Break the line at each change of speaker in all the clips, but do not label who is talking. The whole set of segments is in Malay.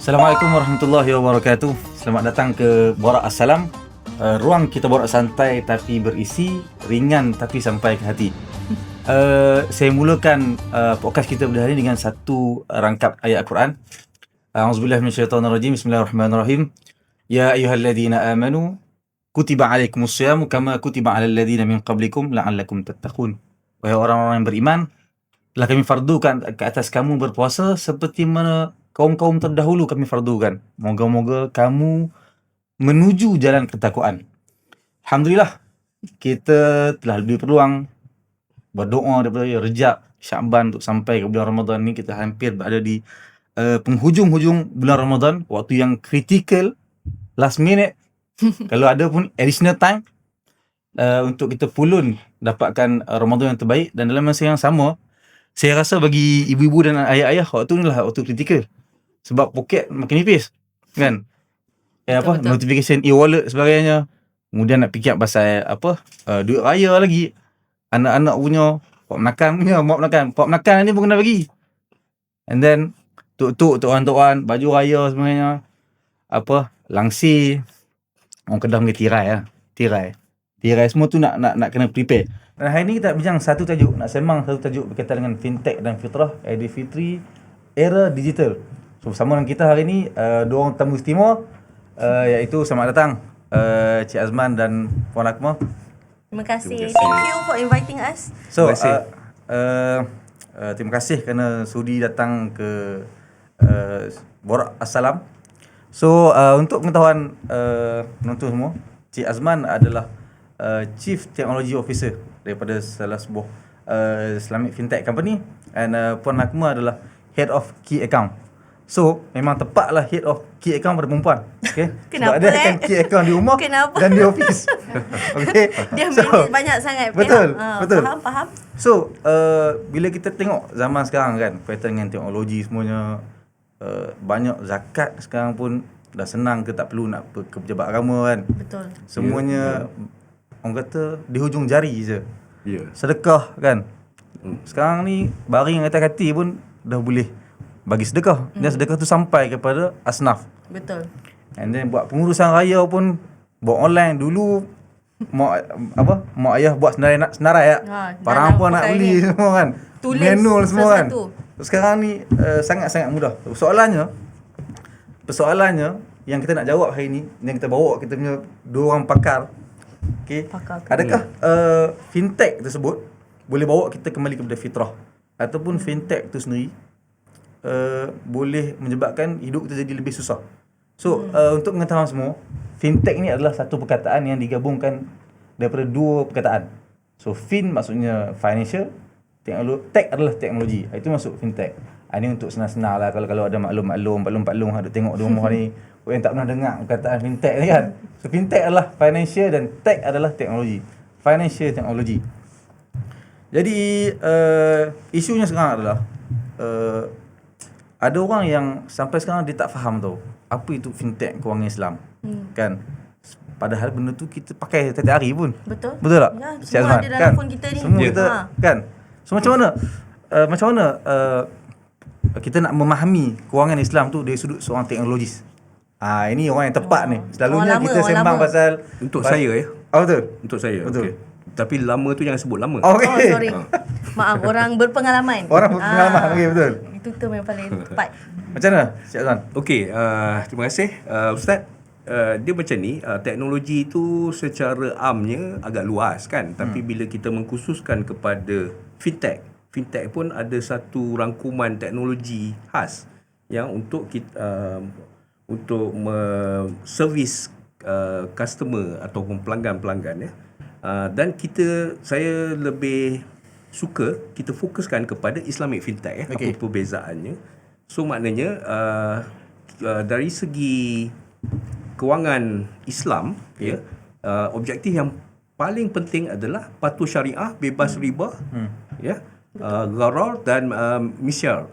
Assalamualaikum warahmatullahi wabarakatuh. Selamat datang ke Borak Assalam. Ruang kita borak santai tapi berisi, ringan tapi sampai ke hati. Saya mulakan podcast kita pada hari ini dengan satu rangkap ayat Al-Quran. A'udzubillahi minasyaitonirrajim. Bismillahirrahmanirrahim. Ya ayyuhalladzina amanu kutiba alaikumusyamu kama kutiba alal ladzina min qablikum la'allakum tattaqun. Wahai orang-orang yang beriman, telah kami fardukan ke atas kamu berpuasa seperti mana kaum-kaum terdahulu kami fardukan. Moga-moga kamu menuju jalan ketakwaan. Alhamdulillah, kita telah lebih peluang berdoa daripada Rejab, Syakban untuk sampai ke bulan Ramadan ni. Kita hampir berada di penghujung-hujung bulan Ramadan, waktu yang critical, last minute. Kalau ada pun additional time untuk kita pulun dapatkan Ramadan yang terbaik. Dan dalam masa yang sama, saya rasa bagi ibu-ibu dan ayah-ayah, waktu ni lah waktu kritikal. Sebab poket makin nipis, kan? Betul. Notification e-wallet sebagainya. Kemudian nak fikir pasal duit raya lagi. Anak-anak punya, pop menakan ni pun kena bagi. And then tuk-tuk, tuan-tuan, baju raya sebagainya. Langsir. Orang Kedah panggil tirai lah. Tirai semua tu nak kena prepare. Dan hari ni kita bincang satu tajuk, nak sembang satu tajuk berkaitan dengan fintech dan fitrah, Aidilfitri, era digital. So bersama dengan kita hari ni dua orang tamu istimewa, iaitu selamat datang Cik Azman dan Puan Akmal.
Terima kasih. Thank you for inviting us.
So terima kasih kerana sudi datang ke Borak Assalam. So untuk pengetahuan penonton semua, Cik Azman adalah Chief Technology Officer daripada salah sebuah Islamic Fintech Company, and Puan Akmal adalah Head of Key Account. So memang tepatlah Head of Key Account pada perempuan. Okay?
Kenapa?
Sebab dia akan key account di rumah.
Kenapa?
Dan di office. Okay?
Dia manage banyak sangat.
Betul.
Faham.
So bila kita tengok zaman sekarang kan, berkaitan dengan teknologi semuanya, banyak zakat sekarang pun dah senang, ke tak perlu nak ke pejabat agama kan.
Betul.
Semuanya orang kata di hujung jari je. Sedekah kan. Sekarang ni baring atas kaki pun dah boleh bagi sedekah. Dan sedekah tu sampai kepada asnaf.
Betul.
And then buat pengurusan raya pun buat online. Dulu mak ayah buat senarai barang apa nak beli semua kan.
Tulis
manual semua kan.
Satu.
Sekarang ni sangat-sangat mudah. Persoalannya yang kita nak jawab hari ni, yang kita bawa kita punya dua orang pakar. Okey. Adakah fintech tersebut boleh bawa kita kembali kepada fitrah, ataupun fintech tu sendiri boleh menyebabkan hidup kita jadi lebih susah? So untuk pengetahuan semua, fintech ni adalah satu perkataan yang digabungkan daripada dua perkataan. So fin maksudnya financial, tech adalah teknologi. Itu masuk fintech. Ini untuk senang-senang lah, kalau ada maklum ada tengok di rumah ni yang tak pernah dengar perkataan fintech ni kan. So fintech adalah financial dan tech adalah teknologi. Financial technology. Jadi isunya sekarang adalah ada orang yang sampai sekarang dia tak faham tau apa itu fintech kewangan Islam. Kan? Padahal benda tu kita pakai setiap hari pun.
Betul
tak?
Ya, semua ada dalam phone kita ni.
Semua kita kan. So macam mana kita nak memahami kewangan Islam tu dari sudut seorang teknologis? Ini orang yang tepat ni. Selalunya kita sembang pasal
saya ya.
Betul.
Untuk saya.
Betul.
Okay. Tapi lama tu jangan sebut lama.
Okay.
Sorry. Maaf, orang berpengalaman.
Okey, betul.
Itu yang paling tepat.
Macam mana, Cik Azman?
Okey, terima kasih Ustaz. Dia macam ni, teknologi tu secara amnya agak luas kan, tapi bila kita mengkhususkan kepada fintech pun ada satu rangkuman teknologi khas yang untuk kita untuk servis customer ataupun pelanggan-pelanggan ya. Dan saya lebih suka kita fokuskan kepada Islamic fintech apa perbezaannya. So maknanya dari segi kewangan Islam objektif yang paling penting adalah patuh syariah, bebas riba, gharar dan maisir.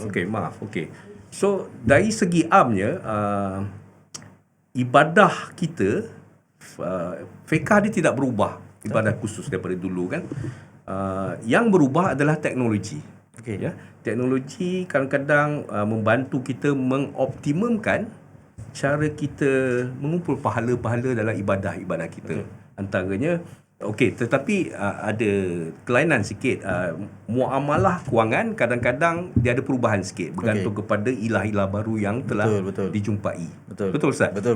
Okey, maaf. Okey. So dari segi amnya ibadah kita, fiqh dia tidak berubah, ibadah khusus daripada dulu kan. Yang berubah adalah teknologi.
Okey.
Ya, teknologi kadang-kadang membantu kita mengoptimumkan cara kita mengumpul pahala-pahala dalam ibadah-ibadah kita. Antaranya tetapi ada kelainan sikit. Muamalah kewangan kadang-kadang dia ada perubahan sikit bergantung kepada ilah-ilah baru yang telah
Betul.
dijumpai.
Betul.
Betul Ustaz?
Betul.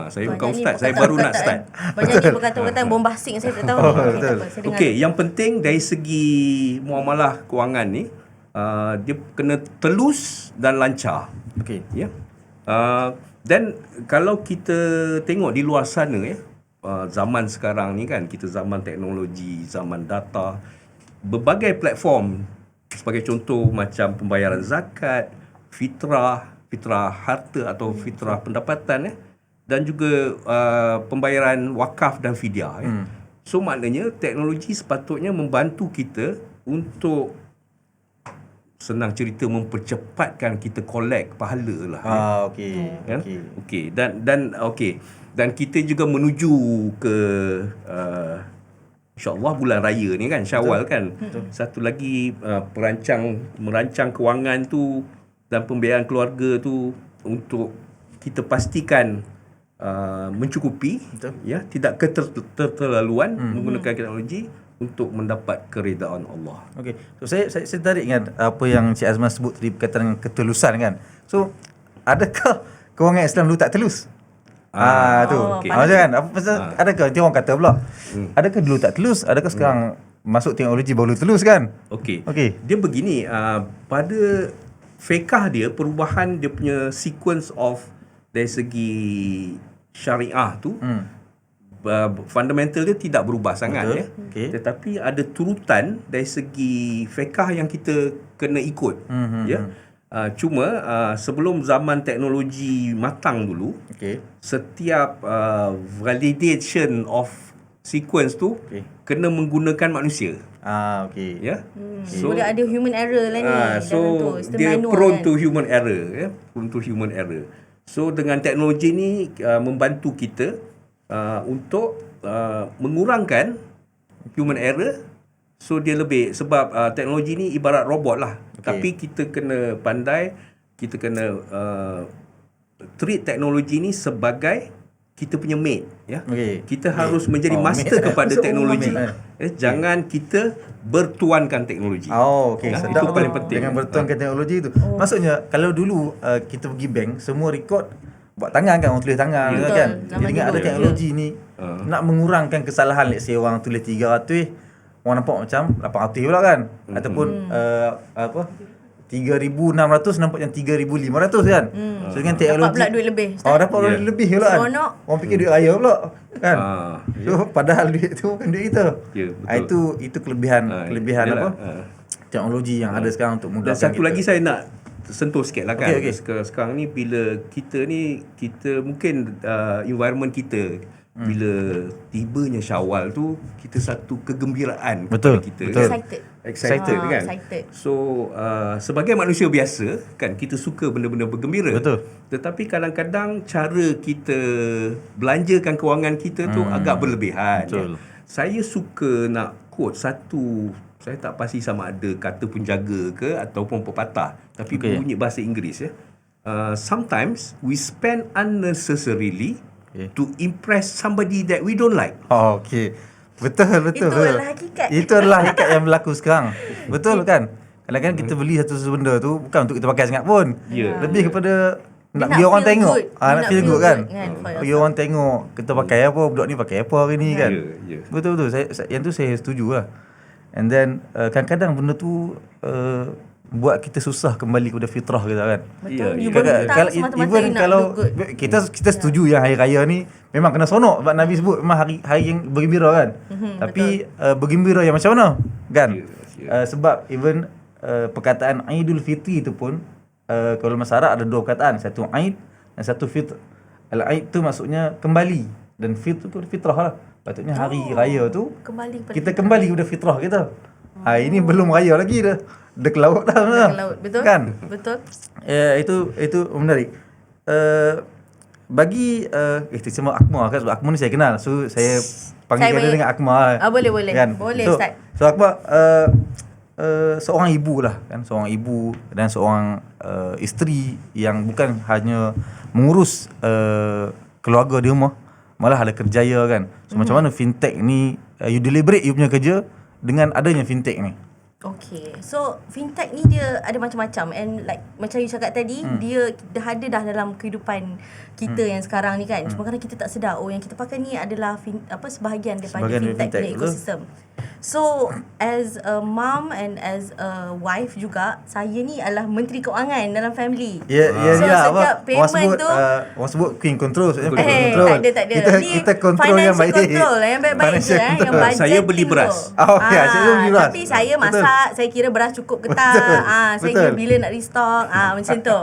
Saya bukan
Banyak ni
ustaz, saya baru nak start.
Banyak ni perkataan-perkataan bombastik yang saya tak tahu.
betul.
Okey, yang penting dari segi muamalah kewangan ni dia kena telus dan lancar.
Okey.
Ya. Dan kalau kita tengok di luar sana zaman sekarang ni kan, kita zaman teknologi, zaman data, berbagai platform sebagai contoh macam pembayaran zakat, fitrah harta atau fitrah pendapatan dan juga pembayaran wakaf dan fidyah. So maknanya teknologi sepatutnya membantu kita untuk, senang cerita, mempercepatkan kita collect pahala lah.
Okey.
Kan? Okey. Dan kita juga menuju ke insya-Allah bulan raya ni kan, Syawal kan. Satu lagi merancang kewangan tu dan pembiayaan keluarga tu untuk kita pastikan mencukupi. Ya, tidak keterlaluan menggunakan teknologi untuk mendapat keredaan Allah.
Okey. So saya tarik ingat apa yang Cik Azman sebut tadi berkaitan dengan ketelusan kan. So adakah kewangan Islam dulu tak telus? Tu.
okey.
Macam kan? Apa pasal adakah nanti orang kata pula? Adakah dulu tak telus? Adakah sekarang masuk teknologi baru telus kan?
Okey.
Okey.
Dia begini, pada fiqh dia, perubahan dia punya sequence of dari segi syariah tu fundamental dia tidak berubah sangat.
Betul.
Ya.
Okey.
Tetapi ada turutan dari segi fiqh yang kita kena ikut. Ya. Cuma sebelum zaman teknologi matang dulu, setiap validation of sequence tu kena menggunakan manusia.
Okey.
Ya.
Boleh ada human error lah ni.
So dia prone to human error, ya. Prone to human error. So dengan teknologi ni membantu kita untuk mengurangkan human error. So dia lebih, sebab teknologi ni ibarat robot lah. Tapi kita kena pandai, kita kena treat teknologi ni sebagai kita punya mate, ya. Kita harus menjadi master kepada teknologi. Jangan kita bertuankan teknologi.
Itu
paling penting.
Jangan bertuankan teknologi tu. Maksudnya kalau dulu kita pergi bank, semua rekod buat tangan kan, orang tulis tangan kan. Jadi dengan ada teknologi ni nak mengurangkan kesalahan, let's say orang tulis 300, orang nampak macam 800 pula kan. Ataupun 3,600 nampak yang 3,500 kan. So dengan teknologi
dapat pula duit lebih.
dapat duit lebih pula kan. Orang fikir duit raya pula kan. So padahal duit tu bukan duit kita. Itu kelebihan teknologi yang ada sekarang untuk mudahkan
Dan satu
kita.
lagi saya nak sentuh sikit lah kan.
Sekarang
ni bila kita mungkin environment kita, bila tibanya Syawal tu, kita satu kegembiraan kepada kita. Excited kan. So sebagai manusia biasa kan, kita suka benda-benda bergembira. Tetapi kadang-kadang cara kita belanjakan kewangan kita tu agak berlebihan. Saya suka nak quote satu, saya tak pasti sama ada kata penjaga ke ataupun pepatah, tapi bunyi bahasa Inggeris ya. Sometimes we spend unnecessarily to impress somebody that we don't like.
Betul.
Itu adalah hakikat.
Itu adalah hakikat yang berlaku sekarang. Betul kan? Kadang-kadang kita beli satu benda tu bukan untuk kita pakai sangat pun. Lebih kepada nak biar orang tengok. Nak feel good kan? Biar orang tengok kita pakai apa, budak ni pakai apa hari ni kan. Betul. Yang tu saya setuju lah. And then kadang-kadang benda tu buat kita susah kembali kepada fitrah kita kan. Even kalau kita setuju yang hari raya ni memang kena sonok, sebab Nabi sebut memang hari yang bergembira kan. Tapi bergembira yang macam mana kan? Sebab even perkataan Aidul Fitri tu pun kalau masyarakat ada dua perkataan, satu Aid dan satu Fitr. Al-Aid tu maksudnya kembali dan Fitr tu fitrah lah. Patutnya hari raya tu kita kembali kepada fitrah kita. Ini belum raya lagi dah ke laut dah.
Betul
kan?
Betul.
Itu menarik. Bagi kita semua Akmal kan, sebab Akmal ni saya kenal. So saya panggil dia dengan Akmal.
Boleh
kan?
Boleh
so,
Ustaz.
So Akmal seorang ibu lah kan, seorang ibu dan seorang isteri yang bukan hanya mengurus keluarga di rumah, malah ada kerjaya kan. So macam mana fintech ni you deliberate you punya kerja dengan adanya fintech ni?
Okay, so fintech ni dia ada macam-macam, and like macam you cakap tadi, dia dah ada dah dalam kehidupan kita yang sekarang ni kan. Cuma kadang kita tak sedar, yang kita pakai ni adalah sebahagian daripada fintech punya ekosistem. So as a mom and as a wife juga, saya ni adalah menteri keuangan dalam family. So setiap payment tu
orang sebut queen control,
tak ada.
Kita control yang baik.
Control yang baik-baik je yang budget.
Saya beli beras.
Saya beli beras.
Tapi saya masak, saya kira beras cukup ke tak. Saya kira bila nak restock, macam tu.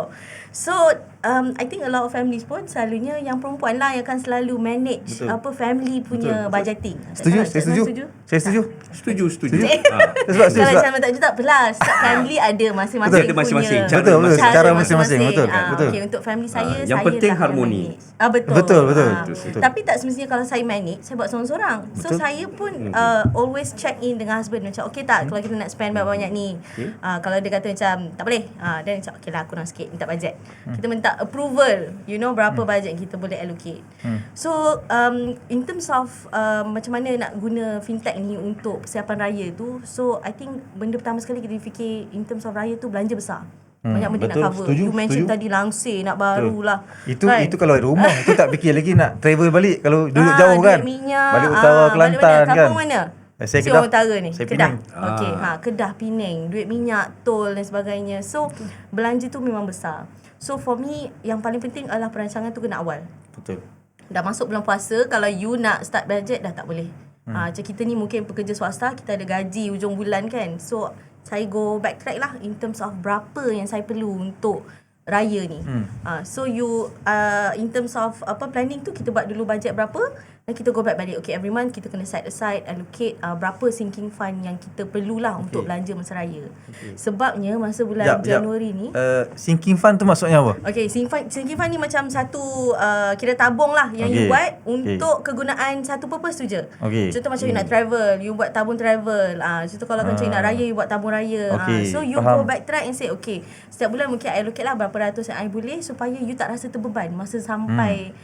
So I think a lot of families pun selalunya yang perempuan lah yang akan selalu manage family punya budgeting.
Saya setuju.
Setuju.
Sebab
kalau macam tak juga apalah, setiap family ada masing-masing
Ada masing-masing
punya
betul,
cara
masing-masing. Betul.
Okay, untuk family saya,
yang
saya
penting
lah
harmoni.
yang manage. Betul.
Betul.
Tapi tak semestinya kalau saya manage, saya buat seorang-seorang. So saya pun always check in dengan husband macam okay tak kalau kita nak spend banyak-banyak ni. Kalau dia kata macam tak boleh, then macam okay lah kurang sikit, minta budget. Kita minta approval, berapa budget kita boleh allocate. So in terms of macam mana nak guna fintech ni untuk persiapan raya tu, so I think benda pertama sekali kita fikir in terms of raya tu belanja besar. Banyak benda nak cover. You mention tadi langsir nak barulah.
Itu kalau rumah itu tak fikir lagi nak travel balik kalau duduk jauh kan.
Minyak,
balik utara Kelantan kan.
Kampung mana?
Saya Kedah.
Utara ni.
Saya
Kedah.
Penang.
Okey, Kedah, Penang, duit minyak, tol dan sebagainya. So belanja tu memang besar. So for me yang paling penting adalah perancangan tu kena awal.
Betul.
Dah masuk bulan puasa, kalau you nak start budget dah tak boleh. Macam kita ni mungkin pekerja swasta, kita ada gaji hujung bulan kan. So saya go backtrack lah in terms of berapa yang saya perlu untuk raya ni. So you in terms of planning tu, kita buat dulu budget berapa dan kita go back balik. Okay, every month kita kena set aside, allocate berapa sinking fund yang kita perlulah untuk belanja masa raya. Sebabnya masa bulan Januari ni
sinking fund tu maksudnya apa?
Okay, sinking fund ni macam satu kira tabung lah yang you buat untuk kegunaan satu purpose tu je. Contoh macam you nak travel, you buat tabung travel. Contoh kalau macam you nak raya, you buat tabung raya. So you go backtrack and say okay, setiap bulan mungkin I allocate lah berapa ratus yang I boleh supaya you tak rasa terbeban masa sampai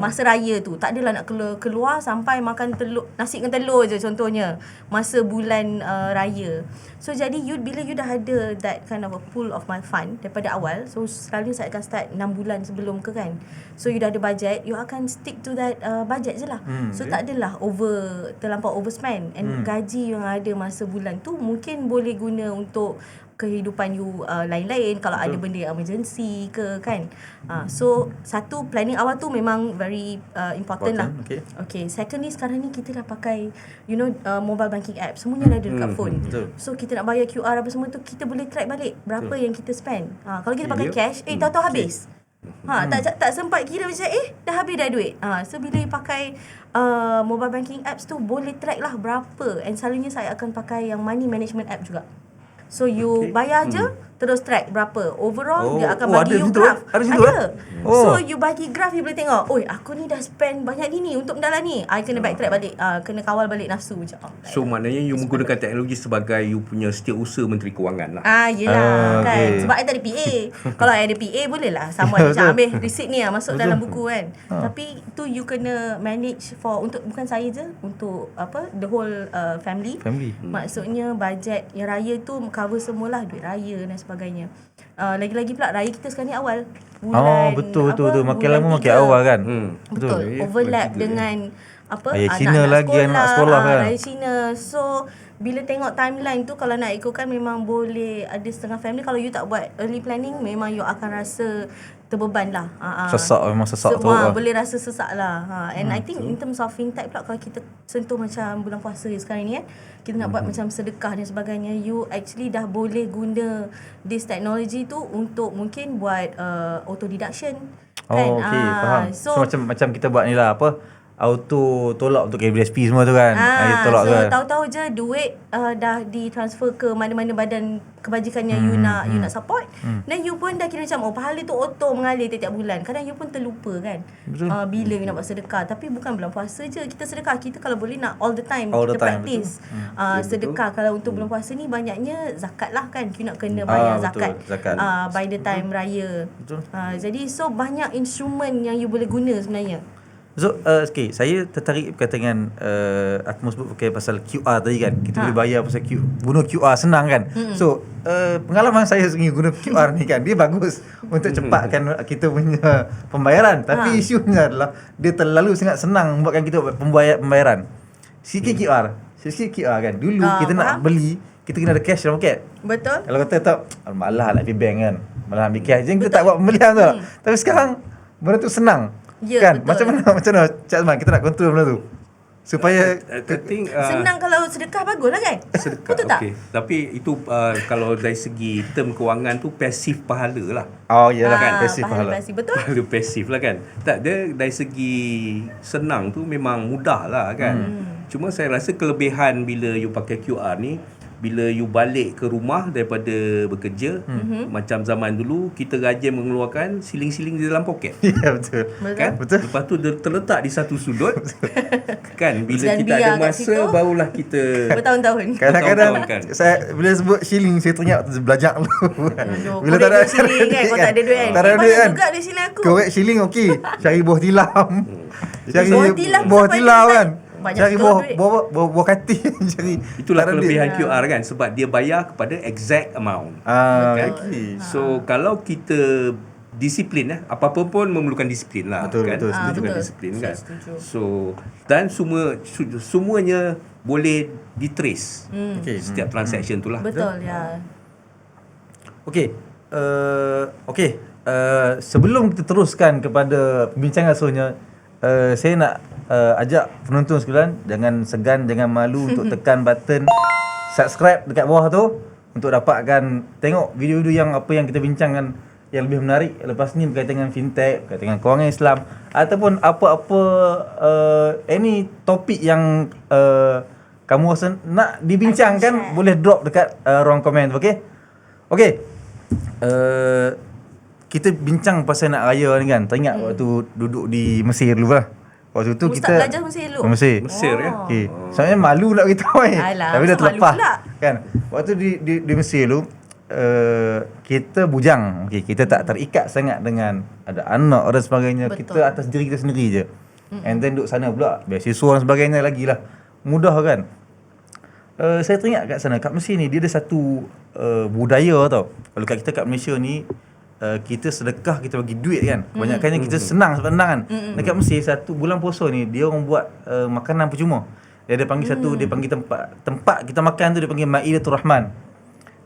masa raya tu. Tak adalah nak keluar sampai makan nasi dengan telur je contohnya masa bulan raya. So jadi bila you dah ada that kind of a pool of my fund daripada awal, so selalu saya akan start 6 bulan sebelum ke kan. So you dah ada budget, you akan stick to that budget je lah. So tak adalah terlampau overspend. And gaji yang ada masa bulan tu mungkin boleh guna untuk kehidupan you lain-lain kalau ada benda yang emergency ke kan. So satu, planning awal tu memang very important lah. Okay, secondly sekarang ni kita dah pakai mobile banking app, semuanya dah ada dekat phone. So kita nak bayar QR apa semua tu, kita boleh track balik berapa yang kita spend. Kalau kita pakai cash, tahu-tahu habis. Tak sempat kira macam dah habis dah duit. So bila you pakai mobile banking apps tu, boleh track lah berapa. And selalunya saya akan pakai yang money management app juga. So you bayar je, terus track berapa. Overall dia akan bagi you graph. Ada. So you bagi graph, you boleh tengok, aku ni dah spend banyak ni untuk benda ni. I kena backtrack balik, kena kawal balik nafsu je.
So maknanya you menggunakan teknologi sebagai you punya setiausaha Menteri Kewangan lah.
Yelah kan. Sebab I tak ada PA. Kalau I ada PA boleh lah sama macam ambil receipt ni masuk dalam buku kan. Tapi tu you kena manage untuk bukan saya je, untuk the whole family. Maksudnya budget yang raya tu cover semualah, duit raya dan sebagainya. Lagi-lagi pula raya kita sekarang ni awal bulan.
Betul. Makin lama makin awal kan.
Betul. Overlap dengan
raya Cina lagi, anak sekolah kan.
Raya Cina. So bila tengok timeline tu, kalau nak ikutkan memang boleh ada setengah family. Kalau you tak buat early planning, memang you akan rasa terbeban lah.
Memang sesak tu lah.
Boleh rasa sesak lah. And I think in terms of fintech pula, kalau kita sentuh macam bulan puasa sekarang ni kita nak buat macam sedekah dan sebagainya, you actually dah boleh guna this technology tu untuk mungkin buat auto deduction kan.
Faham. So macam kita buat ni lah auto tolak untuk KBSP semua tu kan. Dia tolak
so
tu kan.
tahu-tahu je duit dah ditransfer ke mana-mana badan kebajikan yang you nak support, dan you pun dah kira macam pahala tu auto mengalir tiap-tiap bulan. Kadang you pun terlupa kan bila you nak buat sedekah. Tapi bukan bulan puasa je kita sedekah. Kita kalau boleh nak all the time kita practice sedekah. Kalau untuk bulan puasa ni banyaknya zakat lah kan. You nak kena bayar zakat by the time raya. Jadi so banyak instrumen yang you boleh guna sebenarnya.
So, okay, saya tertarik berkaitan dengan Atmo sebut pakai pasal QR tadi kan. Kita boleh bayar pasal guna QR senang kan. So, pengalaman saya sendiri guna QR ni kan, dia bagus untuk cepatkan kita punya pembayaran. Tapi isunya adalah dia terlalu sangat senang buatkan kita buat pembayaran. Sikit QR kan. Dulu kita nak beli, kita kena ada cash dalam poket.
Betul.
Kalau kata tak, malah nak pergi bank kan. Malah ambil cash je, kita tak buat pembelian tu. Tapi sekarang benda tu senang.
Ya,
Kan?
betul.
Macam mana Cik Azman kita nak kontrol benda tu supaya
I think
senang. Kalau sedekah bagus lah kan.
sedekah.
Betul tak?
Okay. Tapi itu kalau dari segi term kewangan tu pasif pahala lah.
oh iyalah kan pasif
pahala
pahala.
pasif. Betul.
Pahala pasif lah kan. Tak, dia dari segi senang tu memang mudah lah kan. Cuma saya rasa kelebihan bila you pakai QR ni, bila you balik ke rumah daripada bekerja, macam zaman dulu kita rajin mengeluarkan siling-siling di dalam poket.
Ya betul.
Kan?
Betul.
Lepas tu dia terletak di satu sudut. Kan, bila
Dan
kita
biar
ada
kat
masa
situ,
barulah kita
Bertahun-tahun.
Kadang-kadang
Kan?
saya bila sebut shilling saya teringat belajar dulu.
Bila tak ada shilling kan, kau tak ada duit kan.
Tak ada duit
Banyak
kan.
juga duit shilling aku.
Korek shilling okey. Cari buah tilam. Cari
Buah tilam
kan.
banyak
Cari
betul duit.
buah kati cari.
itulah
Tak ada duit.
kelebihan QR kan, sebab dia bayar kepada exact amount.
Kan?
Okay. So kalau kita disiplin apa-apa pun memerlukan disiplin lah.
Betul,
kan?
betul, setuju.
Memerlukan
Betul.
disiplin
Saya
kan.
setuju.
So dan semuanya boleh ditrace.
Okey.
Setiap transaction tu lah.
Betul ya.
Okey. Sebelum kita teruskan kepada perbincangan seterusnya, saya nak ajak penonton sekalian jangan segan, jangan malu untuk tekan button subscribe dekat bawah tu untuk dapatkan tengok video-video yang apa yang kita bincangkan yang lebih menarik lepas ni berkaitan dengan fintech, berkaitan dengan kewangan Islam ataupun apa-apa any topik yang kamu rasa nak dibincangkan, boleh drop dekat ruang komen tu, okey? Okey. Kita bincang pasal nak raya ni kan. Teringat waktu duduk di Mesir dulu lah. Waktu tu
Ustaz
kita
belajar Mesir dulu?
Mesir.
Mesir ya.
Okey. Sebenarnya malu nak beritahu ni.
Alah,
Tapi dah
masa malu
terlepas
pula.
kan. Waktu di Mesir dulu kita bujang. Okey, kita tak terikat sangat dengan ada anak dan sebagainya.
Betul.
Kita atas diri kita sendiri je. And then duduk sana pula beasiswa dan sebagainya lagilah. Mudah kan. Saya teringat kat sana, kat Mesir ni dia ada satu budaya tau. Kalau kat kita kat Malaysia ni kita sedekah, kita bagi duit kan. Kebanyakannya kita senang sebenarnya kan. Dekat Mesir satu bulan puasa ni dia orang buat makanan percuma. Dia ada panggil satu, dia panggil tempat kita makan tu dia panggil Maidatul Rahman.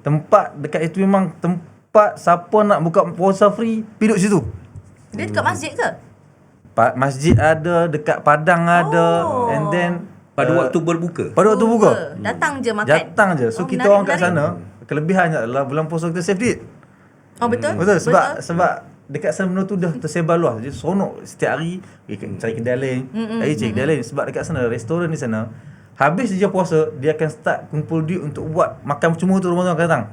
Tempat dekat itu memang tempat siapa nak buka puasa free, pergi duduk situ.
Dia dekat masjid ke?
Masjid ada, dekat padang ada, and then
Pada waktu berbuka.
pada waktu buka.
Datang je makan.
Datang je. So kita orang kat sana, kelebihannya adalah bulan puasa kita save duit.
Oh betul.
Betul sebab dekat sana benda tu dah tersebar luas. Jadi seronok setiap hari cari kedai lain. Cari kedai lain sebab dekat sana restoran di sana habis dia puasa dia akan start kumpul duit untuk buat makan percuma tu Ramadan akan datang.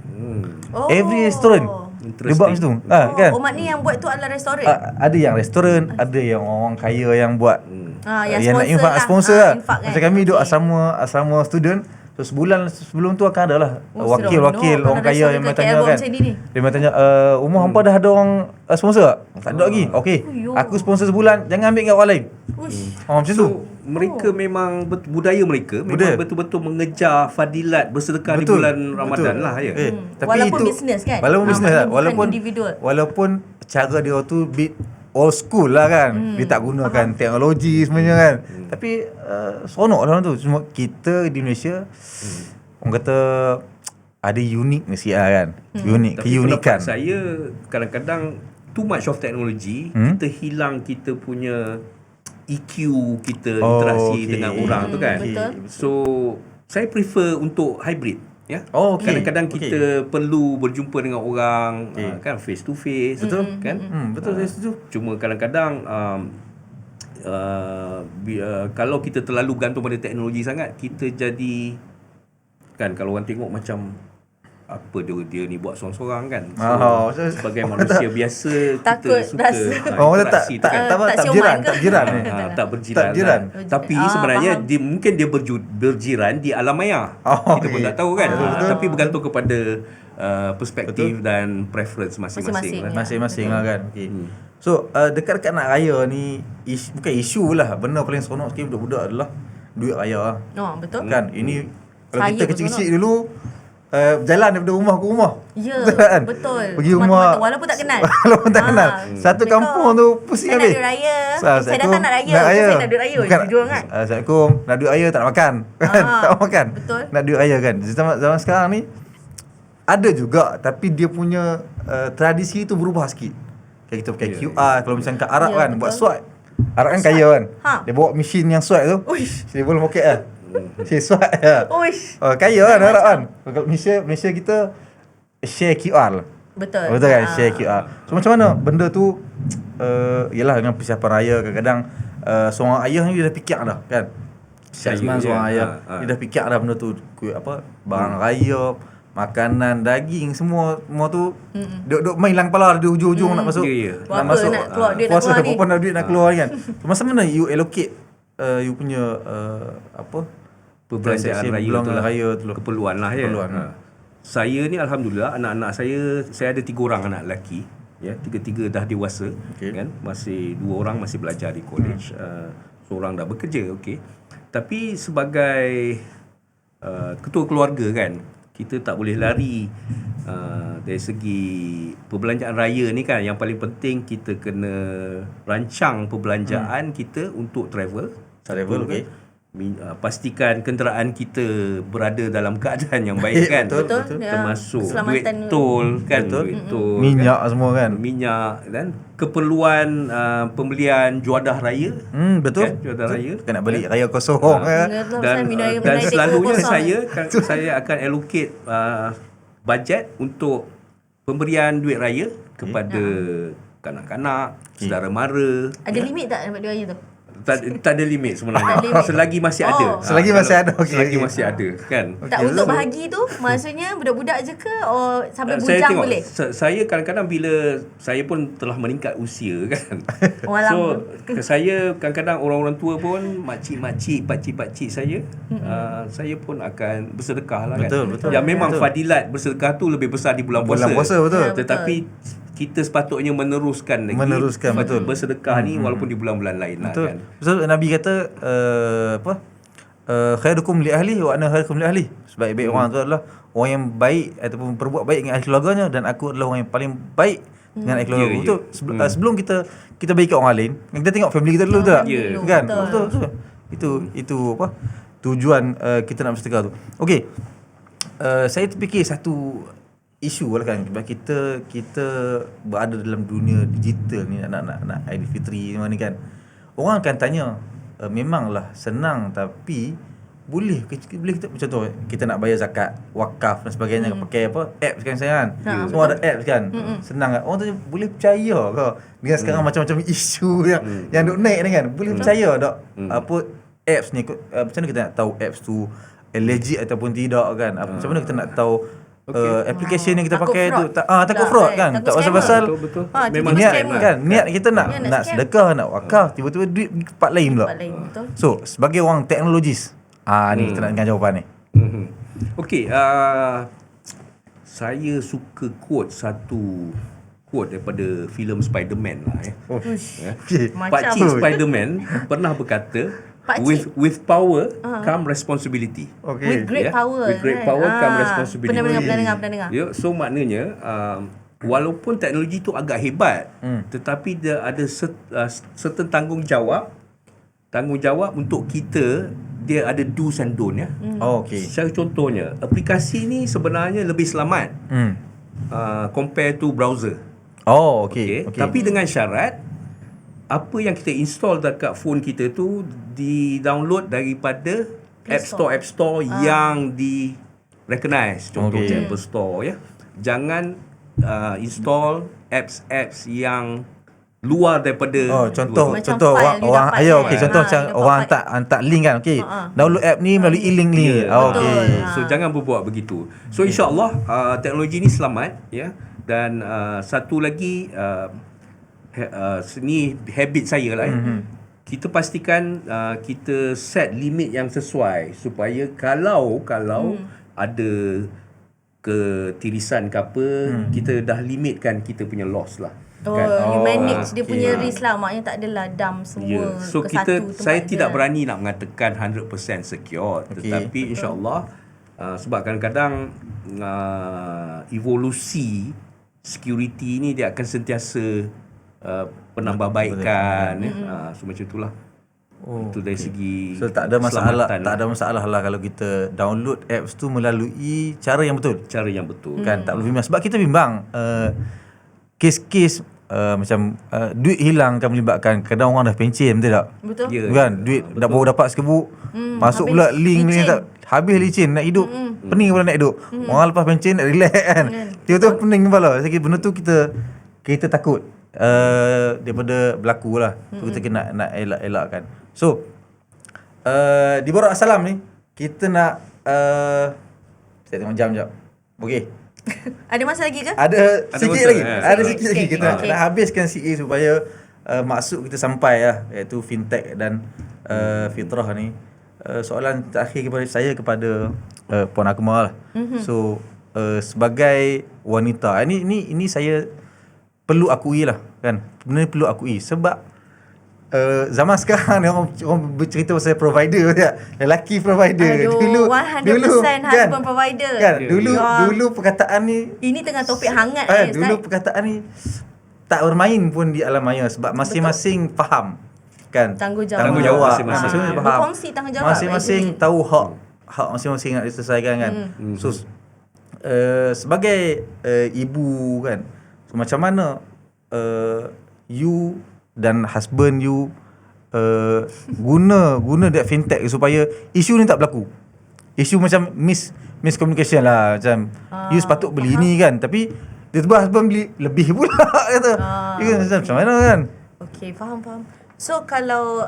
Oh.
Every restoran dia buat macam tu. Kan?
Oh, maknanya yang buat tu adalah restoran.
Ada yang restoran, ada yang orang kaya yang buat
yang
nak
sponsor
infak
lah.
sponsor lah.
Infak kan.
Macam kami duduk
Okay.
asrama student. So sebulan sebelum tu akan ada lah wakil-wakil
seronok.
orang
Kalau
kaya
restoran
yang
kat
tanya
KL
kan.
macam ni ni.
Dia tanya umur hampa dah ada orang sponsor tak? Tak ada lagi. Okey. Aku sponsor sebulan, jangan ambil kat orang lain. Macam tu.
So mereka memang budaya mereka memang betul-betul mengejar fadilat bersedekah di bulan Ramadan lah ya.
Tapi
Walaupun
itu
bisnes kan?
Walaupun bisnes lah.
bukan individual.
Walaupun cara dia tu bit old school lah kan. Dia tak gunakan teknologi sebenarnya kan. Tapi seronok lah tu. Cuma kita di Malaysia orang kata ada unik mesti lah kan. Unik,
Tapi
keunikan.
pendapat saya kadang-kadang too much of technology, kita hilang kita punya EQ kita interaksi dengan orang tu kan.
Betul.
So saya prefer untuk hybrid ya. Kadang-kadang kita perlu berjumpa dengan orang kan face to face, betul kan?
Betul saya setuju.
Cuma kadang-kadang kalau kita terlalu gantung pada teknologi sangat, kita jadi kan, kalau orang tengok macam apa dia ni buat seorang-seorang kan. Sebagai manusia biasa
Takut
kita suka
rasa.
tak berjiran. Tapi sebenarnya mungkin dia berjiran di alam maya. Kita pun tak tahu kan. Tapi bergantung kepada perspektif dan preference masing-masing.
Masing-masing lah kan. So dekat-dekat nak raya ni bukan isu lah, benda paling seronok sikit budak-budak adalah duit raya.
Betul.
Kan ini kalau
Saya
kita kecil-kecil dulu jalan daripada rumah ke rumah.
Ya,
kan?
Betul.
Pergi rumah
walaupun tak kenal.
walaupun tak kenal. Satu kampung tu pusing
saya nak
habis.
duit raya.
Assalamualaikum,
Saya datang nak raya.
nak raya.
Saya nak duit raya. Jujur kan.
Assalamualaikum, nak duit raya tak nak makan. Kan? Tak nak makan.
Betul.
Nak duit raya kan. Zaman sekarang ni ada juga, tapi dia punya tradisi tu berubah sikit. Kayak kita pakai QR. Kalau misalnya kat Arab kan,
betul.
buat swipe. Arab kan kaya kan. Dia bawa mesin yang swipe tu. Dia boleh poket lah. Saya swipe lah. Kaya kan Arab kan. Kalau Malaysia kita share QR lah.
Betul.
Betul kan, share QR. So macam mana benda tu yalah, dengan persiapan raya kadang-kadang seorang ayah ni dia dah fikir dah kan. Seorang ayah dia dah fikir dah benda tu, barang raya, makanan, daging, semua tu duk main lang kepala di hujung-hujung nak masuk.
Nak masuk nak keluar duit nak keluar ni.
Berapa nak duit nak keluar kan. Macam mana you allocate you punya
perbelanjaan raya tu lah, keperluan lah ya. Saya ni alhamdulillah, anak-anak saya ada 3 orang anak lelaki ya, 3 dah dewasa kan, masih 2 orang masih belajar di college, seorang dah bekerja. Tapi sebagai ketua keluarga kan, kita tak boleh lari dari segi perbelanjaan raya ni kan. Yang paling penting kita kena rancang perbelanjaan kita untuk travel. Pastikan kenderaan kita berada dalam keadaan yang baik kan.
Betul.
Termasuk duit tol kan, duit tol,
minyak kan? Semua kan.
Minyak dan keperluan pembelian juadah raya.
Betul.
Kan? Juadah raya.
Kan nak balik raya kosong kan.
Dan selalunya saya akan allocate bajet untuk pemberian duit raya kepada kanak-kanak, saudara mara.
Ada limit tak dapat duit raya tu?
Tak ada limit sebenarnya. Selagi masih ada.
Selagi masih ada.
Selagi masih ada kan.
Tak untuk bahagi tu maksudnya budak-budak je ke sampai
saya
bujang
tengok,
boleh?
Saya kadang-kadang bila saya pun telah meningkat usia kan.
So
saya kadang-kadang orang-orang tua pun, makcik-makcik, pakcik-pakcik saya, saya pun akan bersedekah lah kan.
Betul.
Yang memang fadilat bersedekah tu lebih besar di bulan puasa.
Betul.
Tetapi kita sepatutnya meneruskan
betul.
bersedekah ni walaupun di bulan-bulan lain lah kan.
Betul. Nabi kata khairukum li ahli wa ana khairukum li ahli. Sebaik-baik orang tu adalah orang yang baik ataupun berbuat baik dengan ahli keluarganya, dan aku adalah orang yang paling baik dengan ahli keluarga. Betul. Sebelum kita bagi kat orang lain, kita tengok family kita dulu tak? Kan? Betul. Itu tujuan kita nak bersedekah tu. Okey. Saya terfikir satu isu lah kan, sebab kita berada dalam dunia digital ni, nak Aidilfitri ni kan. Orang akan tanya, memanglah senang, tapi boleh kita contoh kita nak bayar zakat, wakaf dan sebagainya, pakai apps kan sekarang kan. Semua ada apps kan. Senang kan. Orang tanya boleh percaya ke dengan sekarang macam-macam isu yang duk naik ni kan. Boleh percaya tak apps ni, macam mana kita nak tahu apps tu legit ataupun tidak kan. Macam mana kita nak tahu application yang kita pakai tu takut fraud kan. Tak pasal-pasal memang niat kita nak sedekah, nak wakaf, tiba-tiba duit tempat lain pula. So sebagai orang teknologis, ni kita nak dengar jawapan ni.
Okey, saya suka satu quote daripada filem Spider-Man lah Pakcik Spider-Man pernah berkata, with power come responsibility.
With great power.
With great power come responsibility.
Pernah dengar.
So maknanya walaupun teknologi tu agak hebat, tetapi dia ada certain tanggungjawab untuk kita. Dia ada do's and don't ya. Secara contohnya, aplikasi ni sebenarnya lebih selamat compare to browser. Tapi dengan syarat apa yang kita install dekat phone kita tu di-download daripada App Store yang di-recognize. Contohnya Apple Store ya. Jangan install apps yang luar daripada
contoh
Macam
orang
file you
orang
dapat
ayo
kan?
okey contoh
Ha,
macam
you dapat
orang
file.
hantar link kan okey. Download app ni melalui e-link ni.
Betul.
Okey.
So jangan berbuat begitu. So insya-Allah teknologi ni selamat ya. Dan satu lagi ni habit saya lah. Kita pastikan kita set limit yang sesuai supaya kalau ada ketirisan ke apa, kita dah limitkan kita punya loss lah.
You manage dia punya risk lah. Maknanya tak adalah dump semua
So
ke satu tempat
saya tidak
je.
berani nak mengatakan 100% secure, tetapi insya-Allah sebab kadang-kadang evolusi security ni dia akan sentiasa penambahbaikan so macam itulah. Itu dari segi
So tak ada masalah,
keselamatan
tak ada masalah lah kalau kita download apps tu melalui cara yang betul.
cara yang betul.
Kan tak perlu bimbang sebab kita bimbang kes-kes macam duit hilang akan melibatkan kadang orang dah pencen, betul tak?
Betul.
Ya.
Kan duit dah baru dapat sekebuk, masuk pula link ni
licin.
tak habis licin nak hidup. Pening kepala nak hidup. Orang lepas pencen nak relax kan. Tiba-tiba pening kepala. Saya kira benda tu kita takut daripada berlaku lah. So kita kena nak elakkan. So di Borak Assalam ni kita nak saya tengok jam jap. Okey.
Ada masa lagi ke?
Ada sikit
masa,
lagi.
eh?
Ada
Okey,
sikit lagi.
okey,
Kita
okey.
nak habiskan CA supaya maksud kita sampai lah, iaitu fintech dan fitrah ni. Soalan terakhir kepada saya kepada Puan Akmal lah. So sebagai wanita, ini saya perlu akui lah kan. Benda ni perlu akui sebab zaman sekarang ni orang bercerita pasal provider tak? Lelaki provider.
Aduh,
dulu
100% husband provider.
Kan?
Ya,
Dulu perkataan ni
Ini tengah topik hangat ni,
dulu
Ustaz.
perkataan ni tak bermain pun di alam maya sebab masing-masing faham kan
Tanggungjawab.
Masing-masing
faham.
Berkongsi tanggungjawab.
Masing-masing tahu hak masing-masing nak diselesaikan kan. So sebagai ibu kan, so macam mana you dan husband you guna that fintech supaya isu ni tak berlaku. Isu macam miscommunication lah, macam you sepatut beli ni kan, tapi tiba-tiba husband beli lebih pula kata. You kan macam mana kan?
Okay, faham. So kalau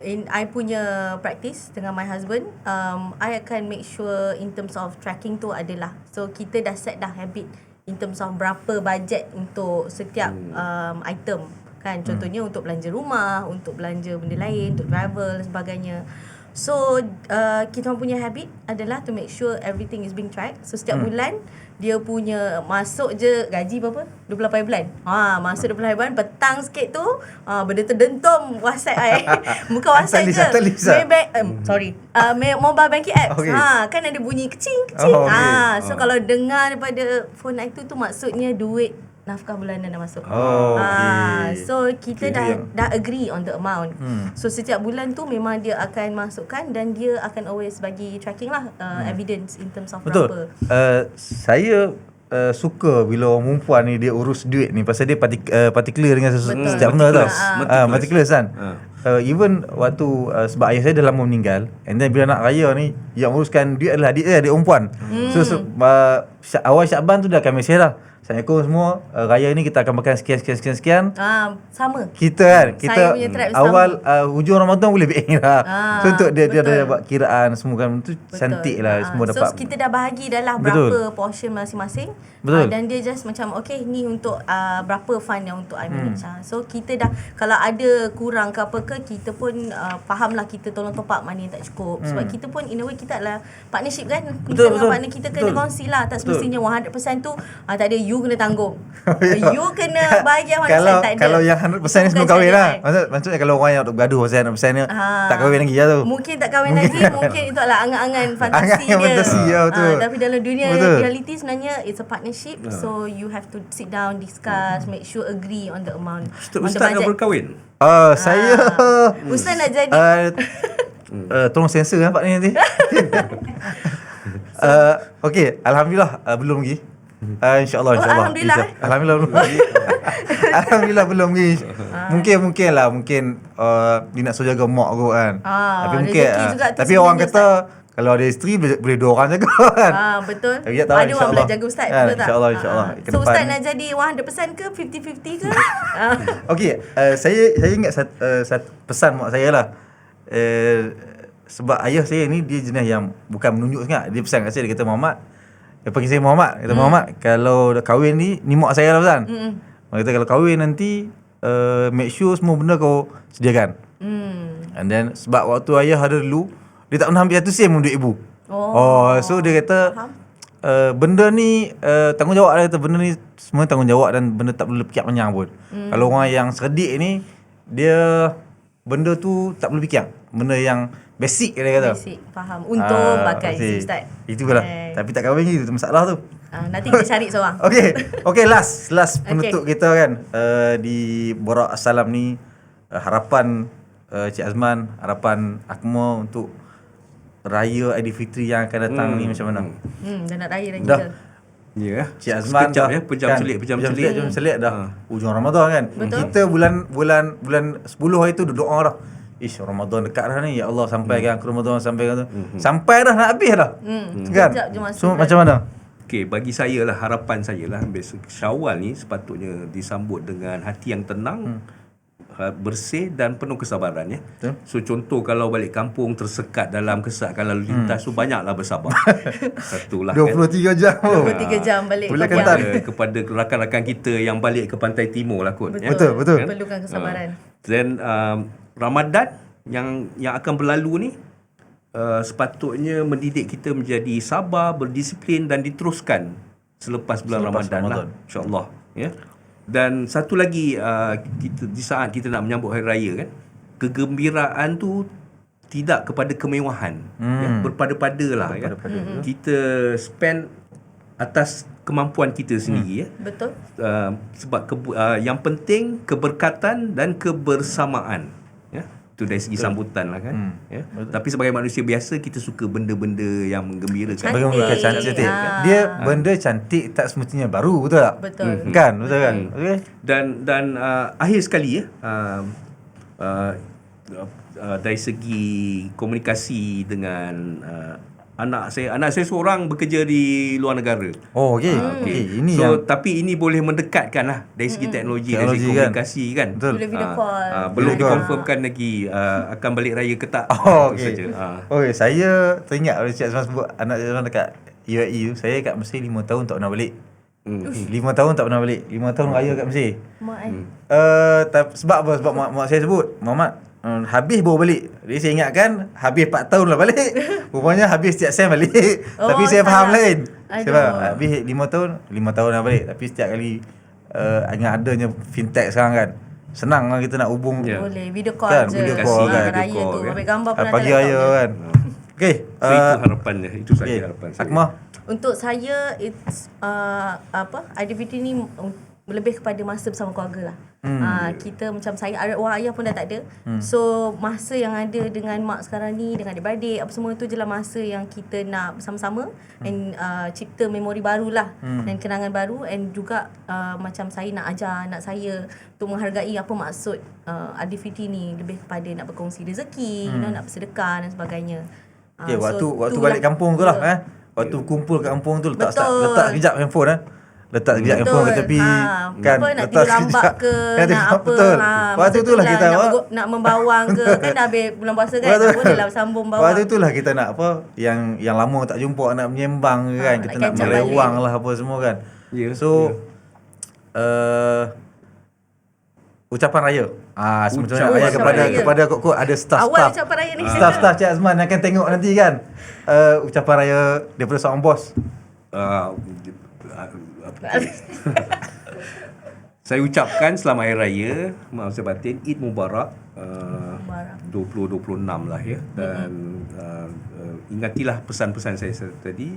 I punya practice dengan my husband, I akan make sure in terms of tracking tu adalah, so kita dah set dah habit in terms of berapa budget untuk setiap item kan. Contohnya untuk belanja rumah, untuk belanja benda lain, untuk travel dan sebagainya. So kita punya habit adalah to make sure everything is being tracked. So setiap bulan dia punya masuk je gaji berapa? 28 bulan. Masuk 28 bulan, petang sikit tu benda terdentum WhatsApp I. Bukan WhatsApp je. Maybank mobile banking apps.
Okay.
Kan ada bunyi kecing.
Oh, okay.
So kalau dengar daripada phone itu tu maksudnya duit nafkah bulanan dah masuk. So kita dah agree on the amount. So setiap bulan tu memang dia akan masukkan dan dia akan always bagi tracking lah, evidence in terms of
Betul.
berapa.
Saya suka bila orang perempuan ni dia urus duit ni pasal dia particular dengan setiap benda tau. Particular kan. Even waktu sebab ayah saya dah lama meninggal, and then bila nak raya ni yang uruskan duit adalah adik perempuan. So awal Syaban tu dah akan mesej dah. Assalamualaikum semua, raya ni kita akan makan sekian.
Sama.
Kita
Saya punya tribe
awal hujung Ramadan boleh baik lah. So untuk dia
betul.
ada buat kiraan semua kan, tu cantik lah semua dapat.
So kita dah bahagi dah lah
Betul.
berapa portion masing-masing.
Betul.
Dan dia just macam okay ni untuk berapa fund yang untuk I manage. So kita dah, kalau ada kurang ke apa ke, kita pun faham lah, kita tolong top up mana yang tak cukup. Sebab kita pun in a way kita adalah partnership kan. Kita dengan partner kita kena kongsi lah. Tak semestinya 100% tu tak ada, you kena tanggung. You kena bagi 100%, tak ada.
Kalau yang 100% ni semua kahwin lah. Maksudnya kalau orang yang bergaduh pasal 100% ni tak kahwin lagi lah tu.
Mungkin tak kahwin lagi, mungkin itu adalah angan-angan fantasi dia.
Fantasi lah, betul.
Tapi dalam dunia
Betul.
reality sebenarnya it's a partnership. So you have to sit down, discuss, make sure agree on the amount.
Ustaz dah berkahwin?
Saya
Ustaz nak jadi
tolong sensor nampak ni nanti. Okey, alhamdulillah belum lagi. InsyaAllah.
Alhamdulillah.
Alhamdulillah belum lagi. Alhamdulillah belum lagi. Mungkin lah dia nak suruh jaga mak kot kan. Tapi mungkin
rezeki juga tu
tapi orang
sebenarnya,
kata kalau ada isteri boleh 2 orang jaga kan.
Betul.
Ya, tahu,
Ada orang
insyaAllah.
boleh jaga Ustaz,
Kan,
betul tak?
insyaAllah. Ke
So
depan
Ustaz
ni.
nak jadi 100% ke 50-50 ke?
Okey, saya ingat satu pesan mak saya lah. Sebab ayah saya ni dia jenis yang bukan menunjuk sangat. Dia pesan kat saya, dia kata Muhammad, dia panggil saya Muhammad. Kata Muhammad, kalau dah kahwin ni mak saya lah pesan. Dia kata kalau kahwin nanti make sure semua benda kau sediakan. And then sebab waktu ayah ada dulu, dia tak pernah ambil satu sen pun duit ibu. So dia kata benda ni tanggungjawab, dia kata benda ni semua tanggungjawab dan benda tak perlu fikir panjang pun. Kalau orang yang cerdik ni, dia benda tu tak perlu fikir. Benda yang basic dia kata.
Basic, faham. Untung pakai Ustaz.
Itu lah. Tapi tak kahwin je, itu masalah tu.
Nanti kita cari seorang.
Okey, last penutup kita kan di Borak Assalam ni, harapan Cik Azman, harapan Akmal untuk Raya Aidilfitri yang akan datang ni macam mana?
Dah nak raya dah
Dah.
kita.
Ya.
Cik Azman
Sekejap
dah
pejam celik
dah hujung Ramadan kan.
Betul.
Kita bulan 10 hari tu doa dah. Ramadan dekat dah ni, ya Allah sampaikan ke Ramadan, sampaikan tu. Sampai dah nak habis dah. Kan?
Sekejap je masa
So
kan.
macam mana?
Okey, bagi saya lah, harapan saya lah, Syawal ni sepatutnya disambut dengan hati yang tenang, bersih dan penuh kesabaran ya.
Betul.
So contoh kalau balik kampung tersekat dalam kesakan lalu lintas, so banyaklah bersabar. Satulah
23 jam.
23 jam balik
Boleh
ke
kata.
kepada rakan-rakan kita yang balik ke pantai timur lah kot. Ya.
Betul.
Perlukan kesabaran.
Then Ramadan yang akan berlalu ni sepatutnya mendidik kita menjadi sabar, berdisiplin dan diteruskan selepas bulan Ramadan lah, insya-Allah ya. Dan satu lagi kita di saat kita nak menyambut hari raya kan, kegembiraan tu tidak kepada kemewahan, ya, berpada-pada lah ya. Kita spend atas kemampuan kita sendiri ya.
Betul.
Sebab yang penting keberkatan dan kebersamaan ya. Itu dari segi sambutan lah kan ya. Tapi sebagai manusia biasa kita suka benda-benda yang menggembirakan.
Cantik.
Bagaimana cantik. Dia benda cantik tak semestinya baru, betul tak?
Betul.
Kan, betul kan? Okey.
Dan akhir sekali ya, dari segi komunikasi dengan anak saya seorang bekerja di luar negara.
Okey. Ini
So
yang
tapi ini boleh mendekatkan lah dari segi teknologi, dari segi komunikasi kan.
betul.
Boleh video call.
Belum dikonfirmkan lagi akan balik raya ke tak. Itu
Okey.
saja.
Okey, saya teringat bila Cik Azman sebut anak Cik Azman dekat UAE tu, saya kat Mesir 5 tahun tak pernah balik. 5 tahun tak pernah balik. 5 tahun raya kat Mesir.
Mak
Sebab apa? Sebab mak saya sebut, Muhammad, habis baru balik. Jadi saya ingatkan habis 4 tahun lah balik. Rupanya habis setiap sen balik. Tapi saya faham
salah.
lain.
Aduh.
Sebab habis 5 tahun dah balik. Tapi setiap kali dengan adanya fintech sekarang kan, senang lah kita nak hubung.
Ya.
boleh video call
Kan,
je.
video call kan.
Raya
Video call,
tu.
kan.
Ambil gambar pun
Pagi raya kan. Okey.
So itu harapannya. Itu saja harapan saya.
Akmal.
Untuk saya it's Aidilfitri ni lebih kepada masa bersama keluarga lah. Kita macam saya arwah ayah pun dah tak ada. So masa yang ada dengan mak sekarang ni, dengan adik-beradik apa semua tu je lah masa yang kita nak bersama-sama and cipta memori baru lah dan kenangan baru, and juga macam saya nak ajar anak saya untuk menghargai apa maksud Aidilfitri ni, lebih kepada nak berkongsi rezeki, nak bersedekah dan sebagainya.
Okey, waktu
itulah.
balik kampung tu lah waktu kumpul kat kampung tu letak
Betul.
sekejap handphone letak sekejap handphone kat tepi kan,
apa nak
letak
tidur lambat
sekejap.
ke
Kan,
nak apa
betul.
masa
Waktu tu lah kita
nak membawang ke kan dah habis bulan puasa kan,
Betul.
boleh lah sambung bawang.
Waktu tu lah kita nak yang lama tak jumpa, nak menyembang ke kan, kita
nak
nak
catch up
melewang
balik.
lah apa semua kan.
Ya,
So ucapan raya. Sebenarnya
Ucapan
raya
raya.
kepada kok ada staff
Awal ucapan raya ni.
staff Cik Azman yang akan tengok nanti kan. Ucapan raya daripada seorang bos.
Saya ucapkan selamat hari raya, maaf saya batin, Eid Mubarak, 2026 lah ya. Dan ingatilah pesan-pesan saya tadi,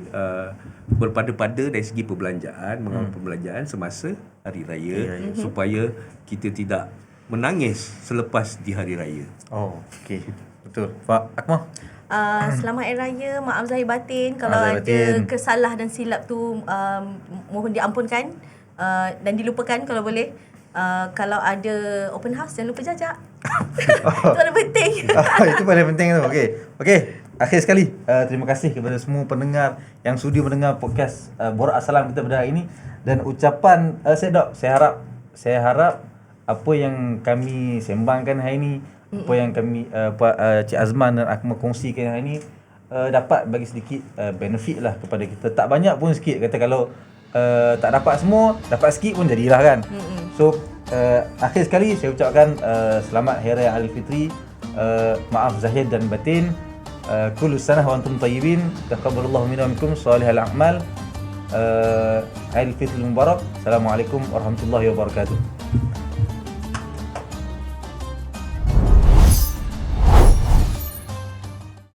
berpada-pada dari segi perbelanjaan, mengawal perbelanjaan semasa hari raya, supaya kita tidak menangis selepas di hari raya.
Oh, okey. Betul. Pak Akmal.
Selamat Hari Raya, maaf zahir batin kalau
Maaf
ada
zahir batin.
kesalah dan silap tu mohon diampunkan dan dilupakan kalau boleh. kalau ada open house jangan lupa jajak. Itu paling penting.
Itu paling penting tu. Okey. Akhir sekali, terima kasih kepada semua pendengar yang sudi mendengar podcast Borak Assalam kita pada hari ini. Dan ucapan saya harap apa yang kami sembangkan hari ini, apa yang kami Cik Azman dan Akmal kongsikan hari ini dapat bagi sedikit benefit lah kepada kita. Tak banyak pun sikit. Kata kalau tak dapat semua, dapat sikit pun jadilah kan. So akhir sekali saya ucapkan selamat Hari Raya Aidilfitri. Maaf zahir dan batin. Kullu sanah wa antum tayyibin. Taqabbalallahu minna wa minkum salihal a'mal. Aidilfitri mubarak. Assalamualaikum warahmatullahi wabarakatuh.